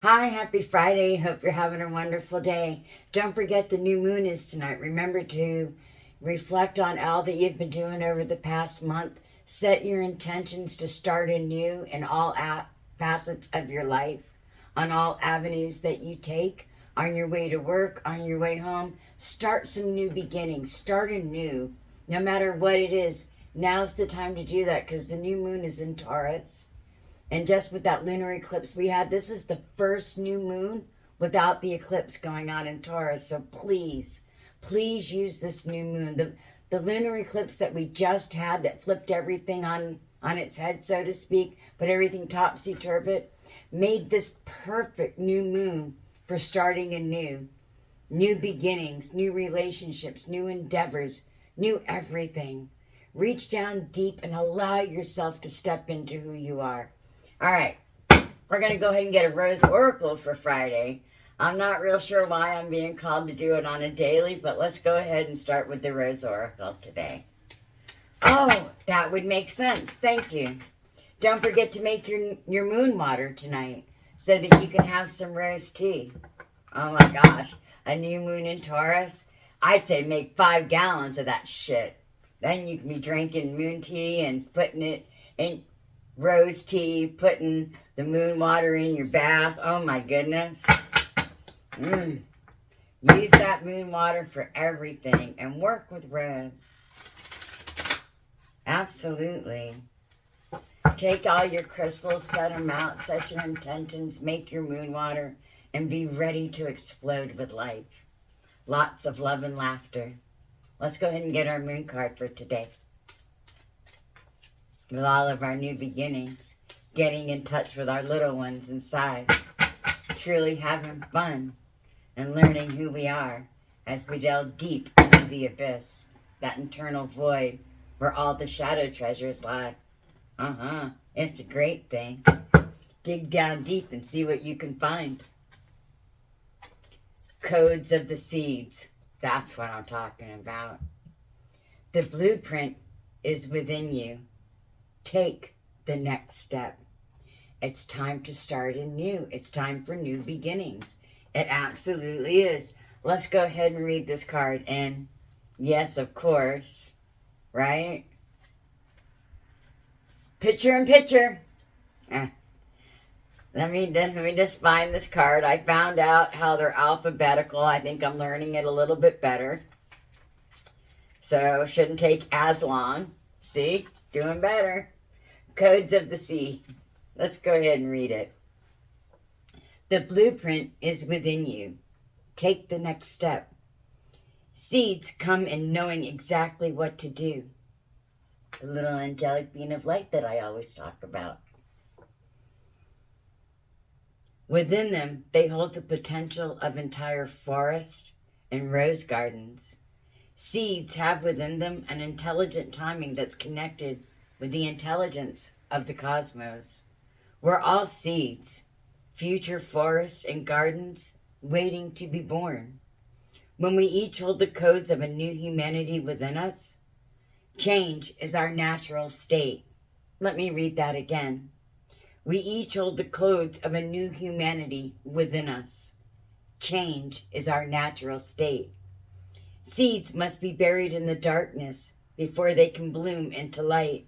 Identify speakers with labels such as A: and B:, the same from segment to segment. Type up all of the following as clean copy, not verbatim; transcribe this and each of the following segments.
A: Hi, happy Friday. Hope you're having a wonderful day. Don't forget the new moon is tonight. Remember to reflect on all that you've been doing over the past month. Set your intentions to start anew in all facets of your life, on all avenues that you take, on your way to work, on your way home. Start some new beginnings. Start anew. No matter what it is, now's the time to do that because the new moon is in Taurus. And just with that lunar eclipse we had, this is the first new moon without the eclipse going on in Taurus. So please, please use this new moon. The lunar eclipse that we just had that flipped everything on its head, so to speak, put everything topsy-turvy, made this perfect new moon for starting anew. New beginnings, new relationships, new endeavors, new everything. Reach down deep and allow yourself to step into who you are. All right, we're going to go ahead and get a Rose Oracle for Friday. I'm not real sure why I'm being called to do it on a daily, but let's go ahead and start with the Rose Oracle today. Oh, that would make sense. Thank you. Don't forget to make your moon water tonight so that you can have some rose tea. Oh my gosh, a new moon in Taurus? I'd say make 5 gallons of that shit. Then you can be drinking moon tea and putting it in rose tea, putting the moon water in your bath. Oh my goodness. Use that moon water for everything and work with rose. Absolutely. Take all your crystals, set them out, set your intentions, make your moon water, and be ready to explode with life. Lots of love and laughter. Let's go ahead and get our moon card for today. With all of our new beginnings, getting in touch with our little ones inside, truly having fun and learning who we are as we delve deep into the abyss, that internal void where all the shadow treasures lie. It's a great thing. Dig down deep and see what you can find. Codes of the seeds. That's what I'm talking about. The blueprint is within you. Take the next step. It's time to start anew. It's time for new beginnings. It absolutely is. Let's go ahead and read this card. And yes, of course, right? Picture in picture. Let me just find this card. I found out how they're alphabetical. I think I'm learning it a little bit better. So shouldn't take as long. See? Doing better. Codes of the Sea. Let's go ahead and read it. The blueprint is within you. Take the next step. Seeds come in knowing exactly what to do. The little angelic being of light that I always talk about. Within them, they hold the potential of entire forests and rose gardens. Seeds have within them an intelligent timing that's connected with the intelligence of the cosmos. We're all seeds, future forests and gardens waiting to be born. When we each hold the codes of a new humanity within us, change is our natural state. Let me read that again. We each hold the codes of a new humanity within us. Change is our natural state. Seeds must be buried in the darkness before they can bloom into light.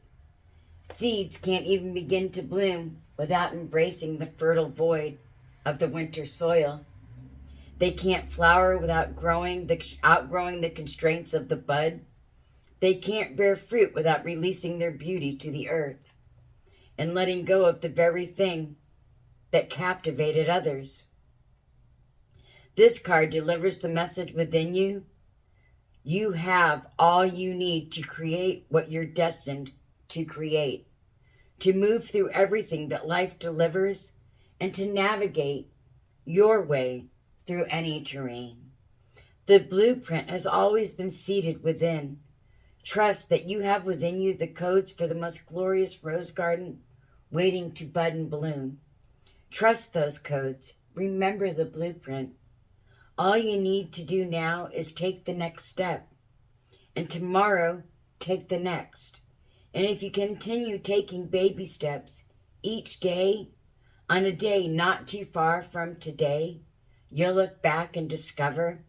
A: Seeds can't even begin to bloom without embracing the fertile void of the winter soil. They can't flower without outgrowing the constraints of the bud. They can't bear fruit without releasing their beauty to the earth and letting go of the very thing that captivated others. This card delivers the message within you. You have all you need to create what you're destined to create, to move through everything that life delivers, and to navigate your way through any terrain. The blueprint has always been seated within. Trust that you have within you the codes for the most glorious rose garden waiting to bud and bloom. Trust those codes. Remember the blueprint. All you need to do now is take the next step. And tomorrow, take the next. And if you continue taking baby steps each day, On a day not too far from today, you'll look back and discover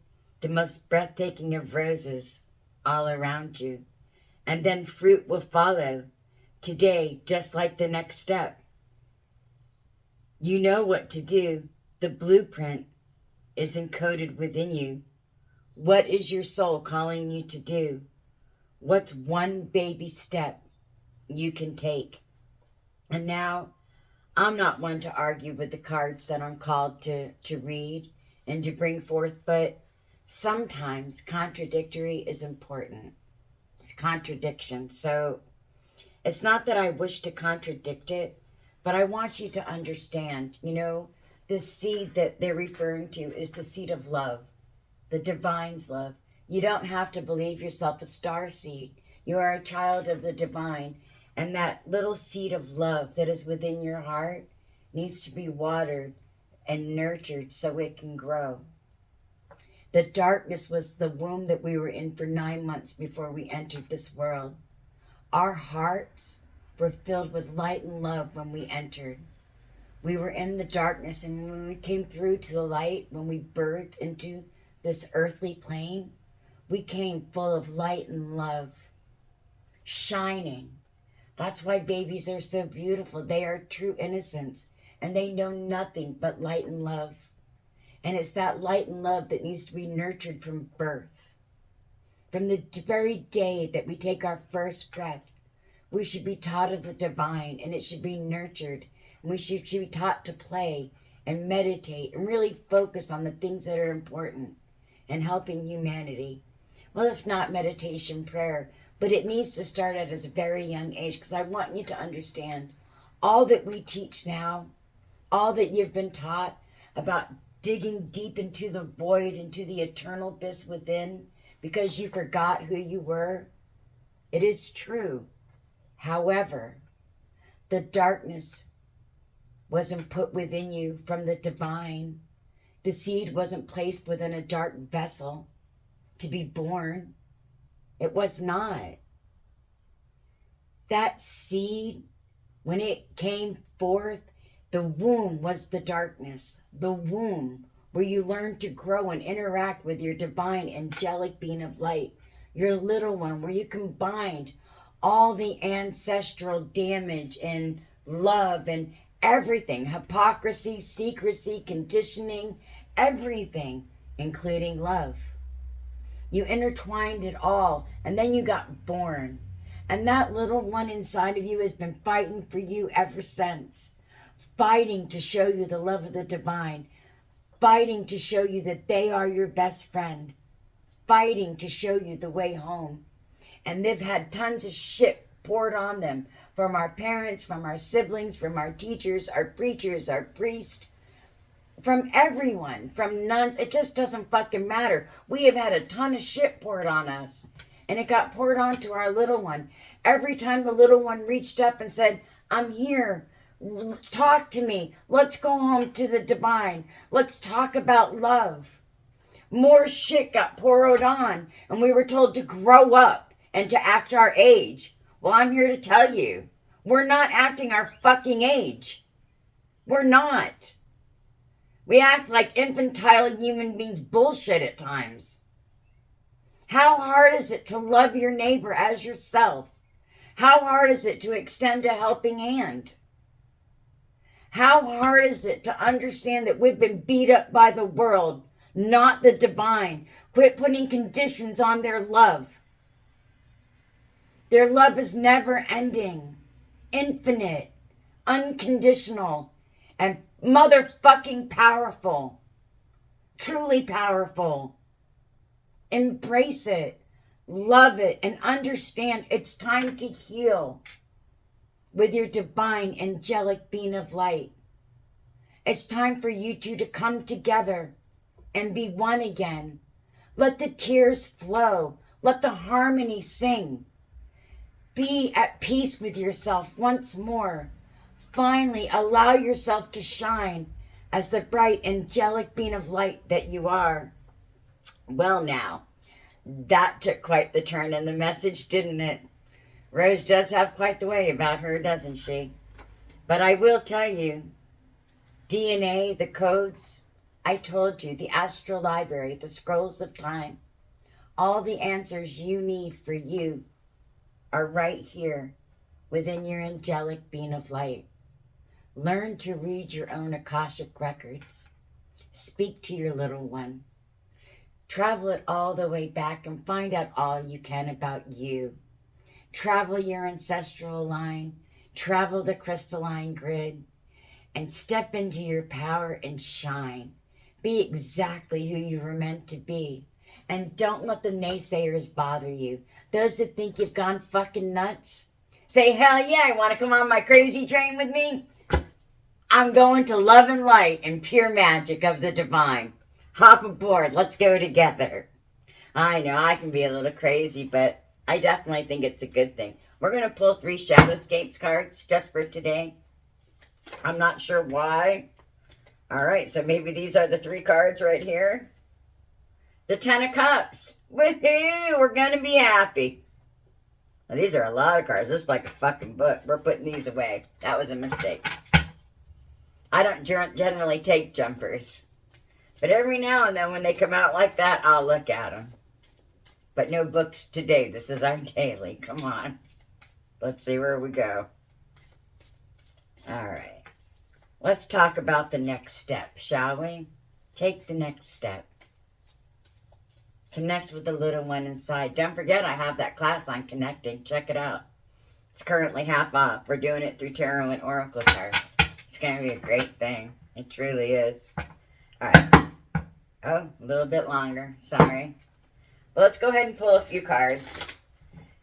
A: the most breathtaking of roses all around you. And then fruit will follow today, just like the next step. You know what to do. The blueprint is encoded within you. What is your soul calling you to do? What's one baby step you can take? And now, I'm not one to argue with the cards that I'm called to read and to bring forth, but sometimes contradictory is important. It's contradiction. So it's not that I wish to contradict it, but I want you to understand, the seed that they're referring to is the seed of love, the divine's love. You don't have to believe yourself a star seed. You are a child of the divine. And that little seed of love that is within your heart needs to be watered and nurtured so it can grow. The darkness was the womb that we were in for 9 months before we entered this world. Our hearts were filled with light and love when we entered. We were in the darkness, and when we came through to the light, when we birthed into this earthly plane, we came full of light and love, shining. That's why babies are so beautiful. They are true innocence, and they know nothing but light and love. And it's that light and love that needs to be nurtured from birth. From the very day that we take our first breath, we should be taught of the divine, and it should be nurtured. And we should be taught to play and meditate and really focus on the things that are important and helping humanity. Well, if not meditation, prayer, but it needs to start at a very young age, because I want you to understand all that we teach now, all that you've been taught about digging deep into the void, into the eternal abyss within, because you forgot who you were. It is true. However, the darkness wasn't put within you from the divine. The seed wasn't placed within a dark vessel to be born. It was not. That seed, when it came forth, the womb was the darkness. The womb where you learn to grow and interact with your divine angelic being of light. Your little one, where you combined all the ancestral damage and love and everything, hypocrisy, secrecy, conditioning, everything, including love. You intertwined it all, and then you got born. And that little one inside of you has been fighting for you ever since. Fighting to show you the love of the divine. Fighting to show you that they are your best friend. Fighting to show you the way home. And they've had tons of shit poured on them from our parents, from our siblings, from our teachers, our preachers, our priests, from everyone, from nuns. It just doesn't fucking matter. We have had a ton of shit poured on us. And it got poured onto our little one. Every time the little one reached up and said, I'm here. Talk to me. Let's go home to the divine. Let's talk about love. More shit got poured on. And we were told to grow up and to act our age. Well, I'm here to tell you, we're not acting our fucking age. We're not. We act like infantile human beings bullshit at times. How hard is it to love your neighbor as yourself? How hard is it to extend a helping hand? How hard is it to understand that we've been beat up by the world, not the divine? Quit putting conditions on their love. Their love is never ending, infinite, unconditional, and motherfucking powerful. Truly powerful. Embrace it, love it, and understand it's time to heal with your divine angelic being of light. It's time for you two to come together and be one again. Let the tears flow. Let the harmony sing. Be at peace with yourself once more. Finally, allow yourself to shine as the bright angelic being of light that you are. Well now, that took quite the turn in the message, didn't it? Rose does have quite the way about her, doesn't she? But I will tell you, DNA, the codes, I told you, the astral library, the scrolls of time, all the answers you need for you are right here within your angelic being of light. Learn to read your own Akashic records. Speak to your little one. Travel it all the way back and find out all you can about you. Travel your ancestral line. Travel the crystalline grid. And step into your power and shine. Be exactly who you were meant to be. And don't let the naysayers bother you. Those that think you've gone fucking nuts. Say, hell yeah, I want to come on my crazy train with me? I'm going to love and light and pure magic of the divine. Hop aboard. Let's go together. I know I can be a little crazy, but I definitely think it's a good thing. We're going to pull 3 Shadowscapes cards just for today. I'm not sure why. All right, so maybe these are the 3 cards right here. The 10 of Cups. Woohoo! We're going to be happy. Now, these are a lot of cards. This is like a fucking book. We're putting these away. That was a mistake. I don't generally take jumpers. But every now and then when they come out like that, I'll look at them. But no books today. This is our daily. Come on. Let's see where we go. All right. Let's talk about the next step, shall we? Take the next step. Connect with the little one inside. Don't forget I have that class on connecting. Check it out. It's currently half off. We're doing it through tarot and oracle cards. It's going to be a great thing. It truly is. All right. Oh, a little bit longer. Sorry. Well, let's go ahead and pull a few cards.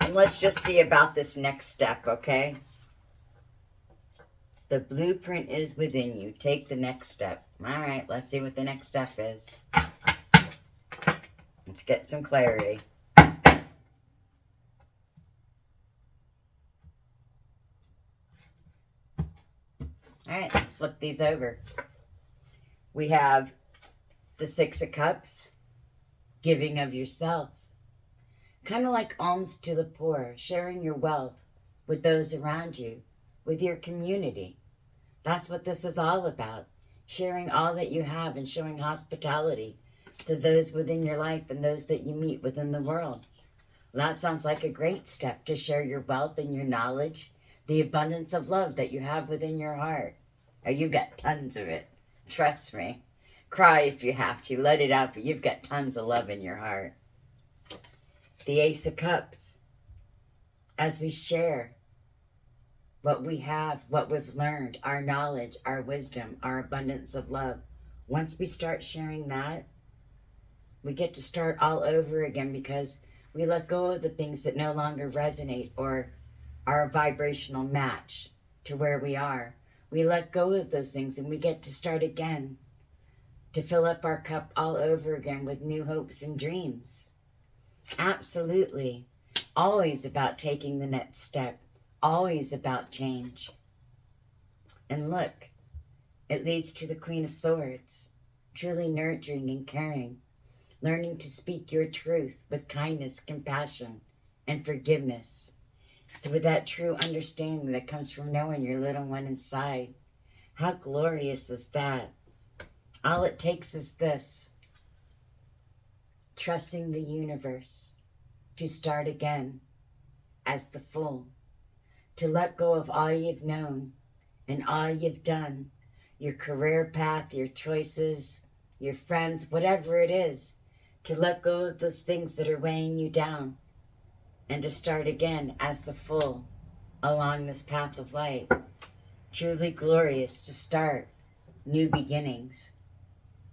A: And let's just see about this next step, okay? The blueprint is within you. Take the next step. All right, let's see what the next step is. Let's get some clarity. All right, let's flip these over. We have the 6 of Cups, giving of yourself. Kind of like alms to the poor, sharing your wealth with those around you, with your community. That's what this is all about. Sharing all that you have and showing hospitality to those within your life and those that you meet within the world. Well, that sounds like a great step, to share your wealth and your knowledge, the abundance of love that you have within your heart. Oh, you've got tons of it. Trust me. Cry if you have to. Let it out, but you've got tons of love in your heart. The Ace of Cups. As we share what we have, what we've learned, our knowledge, our wisdom, our abundance of love. Once we start sharing that, we get to start all over again, because we let go of the things that no longer resonate or are a vibrational match to where we are. We let go of those things and we get to start again, to fill up our cup all over again with new hopes and dreams. Absolutely. Always about taking the next step. Always about change. And look, it leads to the Queen of Swords. Truly nurturing and caring. Learning to speak your truth with kindness, compassion, and forgiveness. With that true understanding that comes from knowing your little one inside. How glorious is that? All it takes is this. Trusting the universe to start again as the full. To let go of all you've known and all you've done. Your career path, your choices, your friends, whatever it is. To let go of those things that are weighing you down. And to start again as the full along this path of light. Truly glorious to start new beginnings.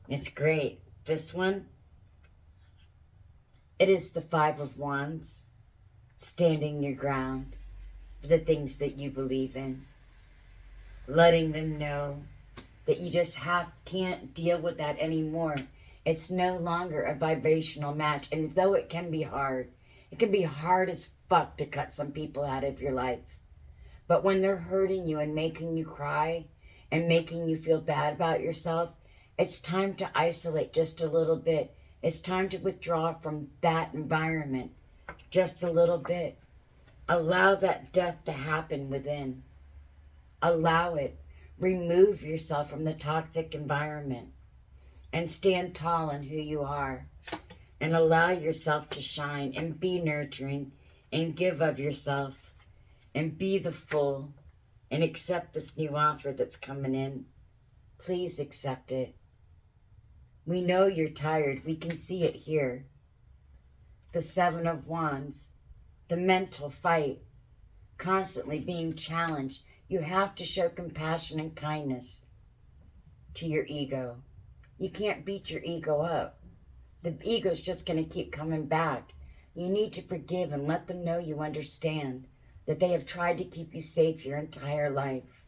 A: It's great. This one, it is the 5 of Wands, standing your ground for the things that you believe in. Letting them know that you just can't deal with that anymore. It's no longer a vibrational match. And though it can be hard as fuck to cut some people out of your life. But when they're hurting you and making you cry and making you feel bad about yourself, it's time to isolate just a little bit. It's time to withdraw from that environment just a little bit. Allow that death to happen within. Allow it. Remove yourself from the toxic environment and stand tall in who you are, and allow yourself to shine and be nurturing and give of yourself and be the full, and accept this new offer that's coming in. Please accept it. We know you're tired. We can see it here. The Seven of Wands, the mental fight, constantly being challenged. You have to show compassion and kindness to your ego. You can't beat your ego up. The ego's just going to keep coming back. You need to forgive and let them know you understand that they have tried to keep you safe your entire life.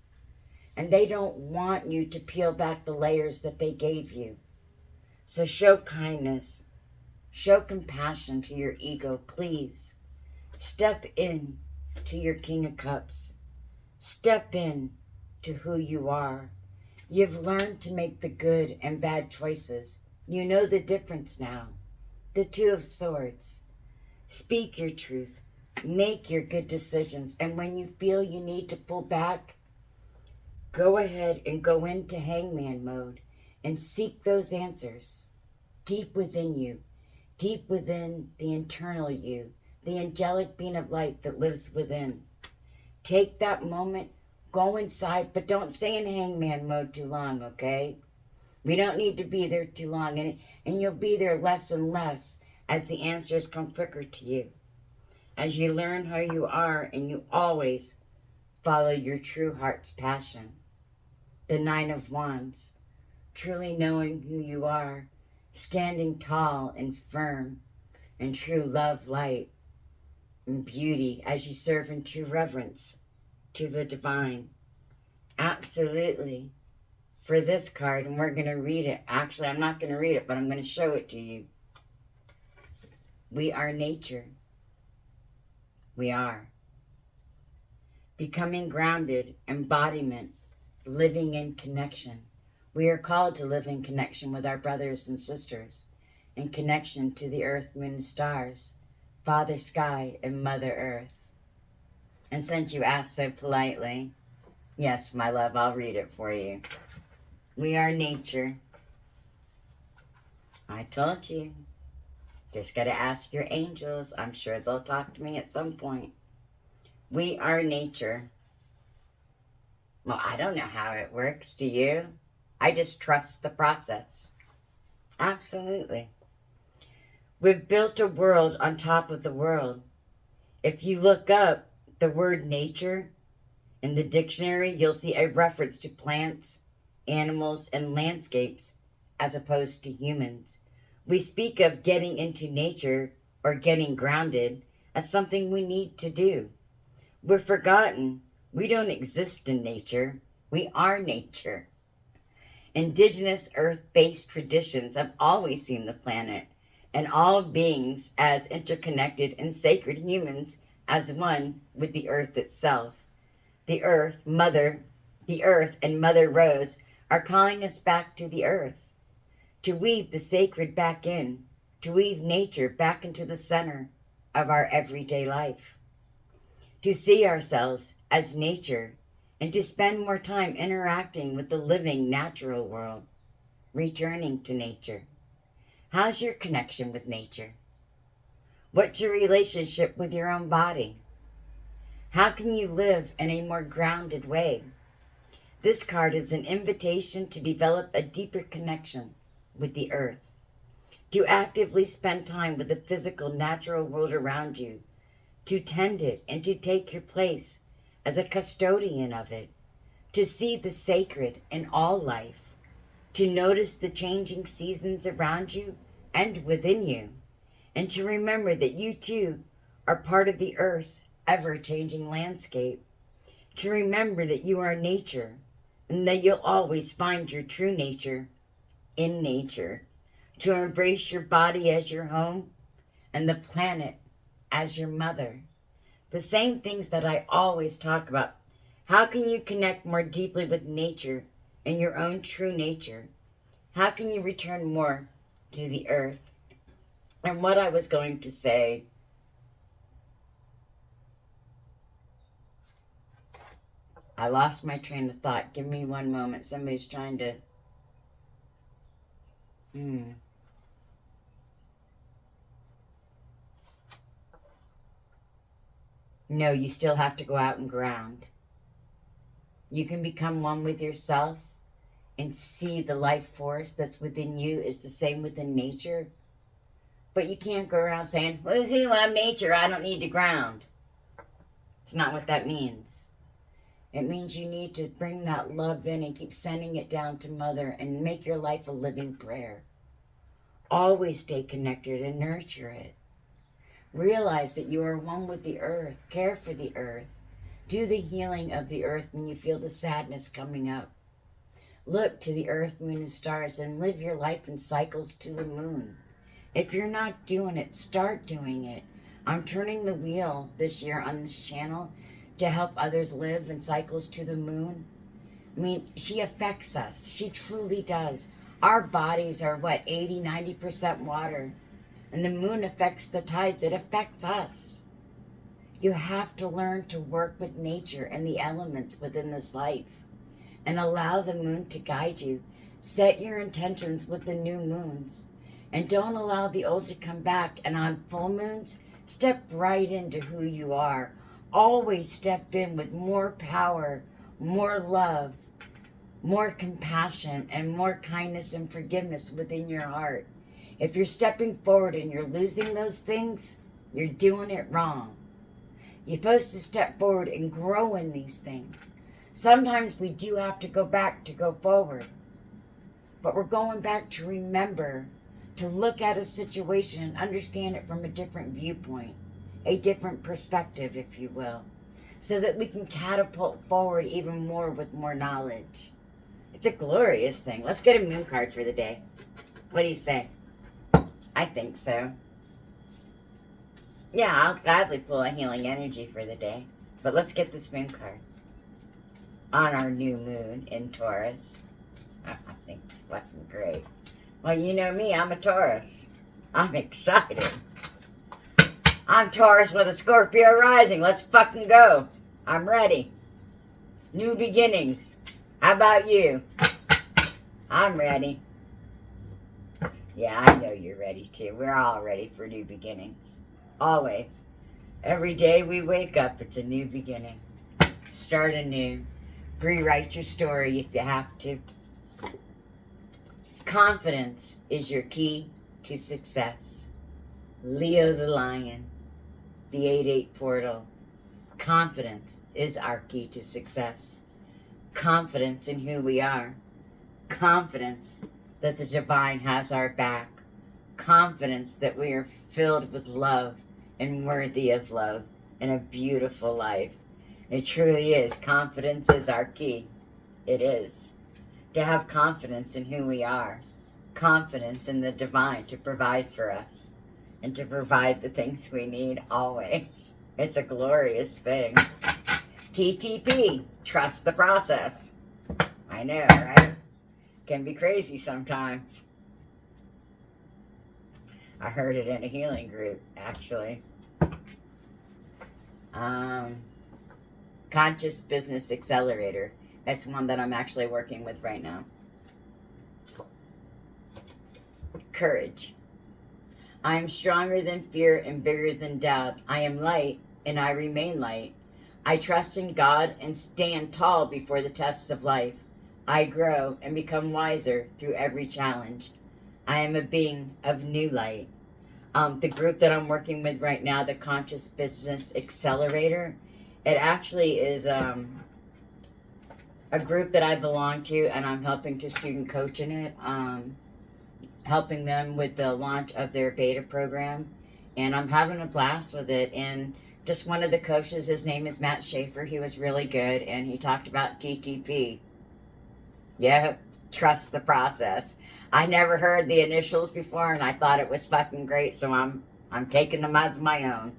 A: And they don't want you to peel back the layers that they gave you. So show kindness. Show compassion to your ego, please. Step in to your King of Cups. Step in to who you are. You've learned to make the good and bad choices. You know the difference now. The Two of Swords. Speak your truth. Make your good decisions. And when you feel you need to pull back, go ahead and go into hangman mode and seek those answers deep within you, deep within the internal you, the angelic being of light that lives within. Take that moment, go inside, but don't stay in hangman mode too long, okay? We don't need to be there too long, and you'll be there less and less as the answers come quicker to you. As you learn how you are, and you always follow your true heart's passion. The Nine of Wands, truly knowing who you are, standing tall and firm in true love, light, and beauty as you serve in true reverence to the divine. Absolutely. For this card, and we're going to read it. Actually, I'm not going to read it, but I'm going to show it to you. We are nature. We are. Becoming grounded, embodiment, living in connection. We are called to live in connection with our brothers and sisters, in connection to the earth, moon, and stars, Father Sky, and Mother Earth. And since you asked so politely, yes, my love, I'll read it for you. We are nature. I told you. Just got to ask your angels. I'm sure they'll talk to me at some point. We are nature. Well, I don't know how it works. Do you? I just trust the process. Absolutely. We've built a world on top of the world. If you look up the word nature in the dictionary, you'll see a reference to plants, animals, and landscapes as opposed to humans. We speak of getting into nature or getting grounded as something we need to do. We're forgotten. We don't exist in nature. We are nature. Indigenous earth-based traditions have always seen the planet and all beings as interconnected and sacred, humans as one with the earth itself. The earth and Mother Rose are calling us back to the earth, to weave the sacred back in, to weave nature back into the center of our everyday life, to see ourselves as nature, and to spend more time interacting with the living natural world, returning to nature. How's your connection with nature? What's your relationship with your own body? How can you live in a more grounded way? This card is an invitation to develop a deeper connection with the earth, to actively spend time with the physical, natural world around you, to tend it and to take your place as a custodian of it, to see the sacred in all life, to notice the changing seasons around you and within you, and to remember that you too are part of the earth's ever-changing landscape, to remember that you are nature and that you'll always find your true nature in nature, to embrace your body as your home and the planet as your mother. The same things that I always talk about. How can you connect more deeply with nature and your own true nature? How can you return more to the earth? And what I was going to say, I lost my train of thought. Give me one moment. Somebody's trying to... No, you still have to go out and ground. You can become one with yourself and see the life force that's within you is the same within nature. But you can't go around saying, woohoo, I'm nature, I don't need to ground. It's not what that means. It means you need to bring that love in and keep sending it down to Mother and make your life a living prayer. Always stay connected and nurture it. Realize that you are one with the earth. Care for the earth. Do the healing of the earth when you feel the sadness coming up. Look to the earth, moon, and stars and live your life in cycles to the moon. If you're not doing it, start doing it. I'm turning the wheel this year on this channel to help others live in cycles to the moon. I mean, she affects us. She truly does. Our bodies are, 80, 90% water. And the moon affects the tides. It affects us. You have to learn to work with nature and the elements within this life and allow the moon to guide you. Set your intentions with the new moons and don't allow the old to come back. And on full moons, step right into who you are. Always step in with more power, more love, more compassion, and more kindness and forgiveness within your heart. If you're stepping forward and you're losing those things, you're doing it wrong. You're supposed to step forward and grow in these things. Sometimes we do have to go back to go forward. But we're going back to remember to look at a situation and understand it from a different viewpoint, a different perspective, if you will, so that we can catapult forward even more with more knowledge. It's a glorious thing. Let's get a moon card for the day. What do you say? I think so. Yeah, I'll gladly pull a healing energy for the day. But let's get this moon card. On our new moon in Taurus. I think it's fucking great. Well, you know me, I'm a Taurus. I'm excited. I'm Taurus with a Scorpio rising. Let's fucking go. I'm ready. New beginnings. How about you? I'm ready. Yeah, I know you're ready too. We're all ready for new beginnings. Always. Every day we wake up, it's a new beginning. Start anew. Rewrite your story if you have to. Confidence is your key to success. Leo the Lion, the 8-8 portal. Confidence is our key to success. Confidence in who we are. Confidence that the divine has our back. Confidence that we are filled with love and worthy of love and a beautiful life. It truly is. Confidence is our key. It is. To have confidence in who we are. Confidence in the divine to provide for us. And to provide the things we need always. It's a glorious thing. TTP. Trust the process. I know, right? Can be crazy sometimes. I heard it in a healing group, actually. Conscious Business Accelerator. That's one that I'm actually working with right now. Courage. I am stronger than fear and bigger than doubt. I am light and I remain light. I trust in God and stand tall before the tests of life. I grow and become wiser through every challenge. I am a being of new light. The group that I'm working with right now, the Conscious Business Accelerator, it actually is a group that I belong to, and I'm helping to student coach in it, helping them with the launch of their beta program, and I'm having a blast with it. And just one of the coaches, his name is Matt Schaefer, he was really good, and he talked about TTP. Yeah, trust the process. I never heard the initials before, and I thought it was fucking great, so I'm taking them as my own.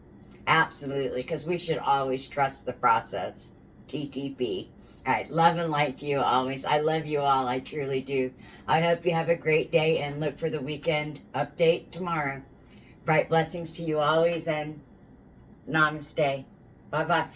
A: Absolutely, because we should always trust the process. TTP. All right, love and light to you always. I love you all, I truly do. I hope you have a great day, and look for the weekend update tomorrow. Bright blessings to you always, and namaste. Bye-bye.